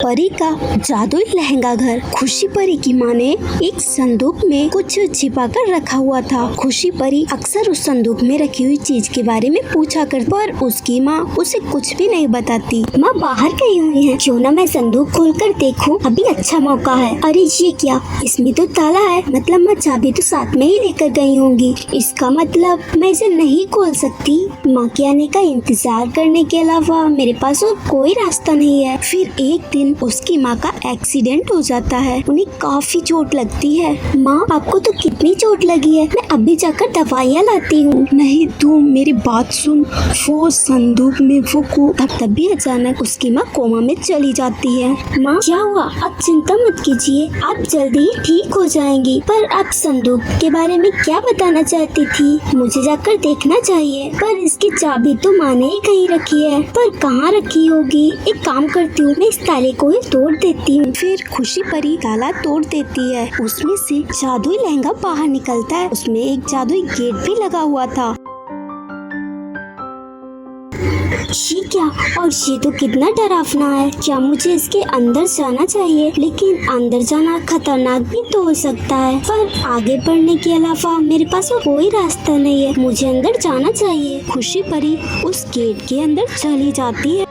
परी का जादुई लहंगा घर। खुशी परी की माँ ने एक संदूक में कुछ छिपा कर रखा हुआ था। खुशी परी अक्सर उस संदूक में रखी हुई चीज के बारे में पूछा कर, पर उसकी माँ उसे कुछ भी नहीं बताती। माँ बाहर गई हुई है, क्यों ना मैं संदूक खोलकर देखूं, अभी अच्छा मौका है। अरे ये क्या, इसमें तो ताला है, मतलब मैं चाबी तो साथ में ही लेकर गई होंगी। इसका मतलब मैं इसे नहीं खोल सकती। माँ के आने का इंतजार करने के अलावा मेरे पास और कोई रास्ता नहीं है। फिर एक दिन उसकी माँ का एक्सीडेंट हो जाता है। उन्हें काफी चोट लगती है। माँ आपको तो कितनी चोट लगी है, मैं अभी जाकर दवाइयाँ लाती हूँ। नहीं, तू मेरी बात सुन। वो संदूक में वो तभी अचानक उसकी माँ कोमा में चली जाती है। माँ क्या हुआ, आप चिंता मत कीजिए, आप जल्दी ही ठीक हो जाएंगी। पर आप संदूक के बारे में क्या बताना चाहती थी? मुझे जाकर देखना चाहिए, पर इसकी चाबी तो माँ ने ही कहीं रखी है, पर कहाँ रखी होगी। एक काम करती हूँ, मैं इस ताले को ही तोड़ देती हूँ। फिर खुशी परी ताला तोड़ देती है। उसमें से जादुई लहंगा बाहर निकलता है। उसमें एक जादुई गेट भी लगा हुआ था। ये क्या, और ये तो कितना डरावना है। क्या मुझे इसके अंदर जाना चाहिए? लेकिन अंदर जाना खतरनाक भी तो हो सकता है, पर आगे बढ़ने के अलावा मेरे पास और कोई रास्ता नहीं है। मुझे अंदर जाना चाहिए। खुशी परी उस गेट के अंदर चली जाती है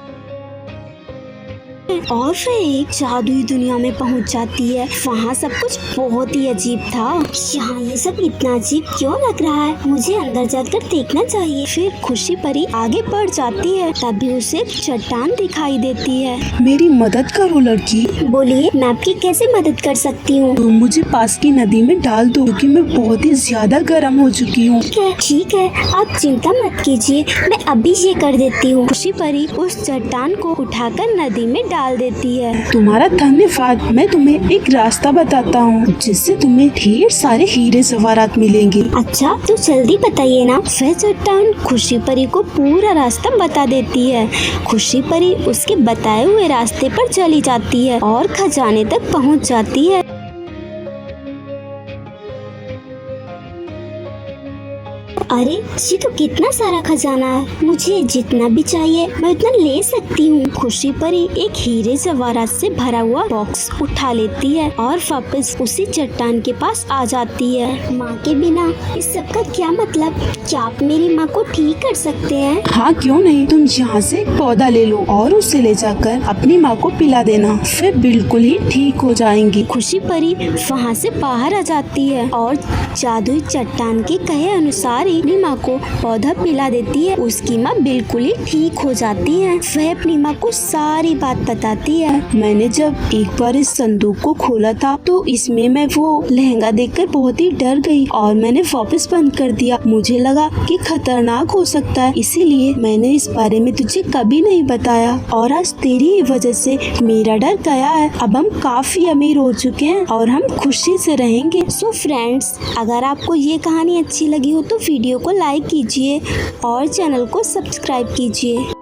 और फिर एक जादुई दुनिया में पहुंच जाती है। वहाँ सब कुछ बहुत ही अजीब था। यहाँ ये सब इतना अजीब क्यों लग रहा है? मुझे अंदर जाकर देखना चाहिए। फिर खुशी परी आगे बढ़ जाती है, तभी उसे एक चट्टान दिखाई देती है। मेरी मदद करो लड़की। बोलिए, मैं आपकी कैसे मदद कर सकती हूँ? तो मुझे पास की नदी में डाल दो, क्योंकि मैं बहुत ही ज्यादा गर्म हो चुकी हूँ। ठीक है, आप चिंता मत कीजिए, मैं अभी ये कर देती हूँ। खुशी परी उस चट्टान को उठाकर नदी में डाल देती है। तुम्हारा धन्यवाद। मैं तुम्हें एक रास्ता बताता हूँ, जिससे तुम्हें ढेर सारे हीरे जवाहरात मिलेंगे। अच्छा, तो जल्दी बताइए ना। वह चट्टान खुशी परी को पूरा रास्ता बता देती है। खुशी परी उसके बताए हुए रास्ते पर चली जाती है और खजाने तक पहुँच जाती है। अरे ये तो कितना सारा खजाना है, मुझे जितना भी चाहिए मैं उतना ले सकती हूँ। खुशी परी एक हीरे जवाहरात से भरा हुआ बॉक्स उठा लेती है और वापस उसी चट्टान के पास आ जाती है। माँ के बिना इस सब का क्या मतलब? क्या आप मेरी माँ को ठीक कर सकते हैं? हाँ क्यों नहीं, तुम यहाँ से एक पौधा ले लो और उसे ले जाकर अपनी माँ को पिला देना, फिर बिल्कुल ही ठीक हो जाएंगी। खुशी परी वहाँ से बाहर आ जाती है और जादुई चट्टान के कहे अनुसार ही अपनी माँ को पौधा पिला देती है। उसकी माँ बिल्कुल ही ठीक हो जाती है। वह अपनी माँ को सारी बात बताती है। मैंने जब एक बार इस संदूक को खोला था तो इसमें मैं वो लहंगा देखकर बहुत ही डर गई और मैंने वापस बंद कर दिया। मुझे लगा कि खतरनाक हो सकता है, इसीलिए मैंने इस बारे में तुझे कभी नहीं बताया और आज तेरी ही वजह से मेरा डर गया है। अब हम काफी अमीर हो चुके हैं और हम खुशी से रहेंगे। सो फ्रेंड्स, अगर आपको ये कहानी अच्छी लगी हो तो वीडियो को लाइक कीजिए और चैनल को सब्सक्राइब कीजिए।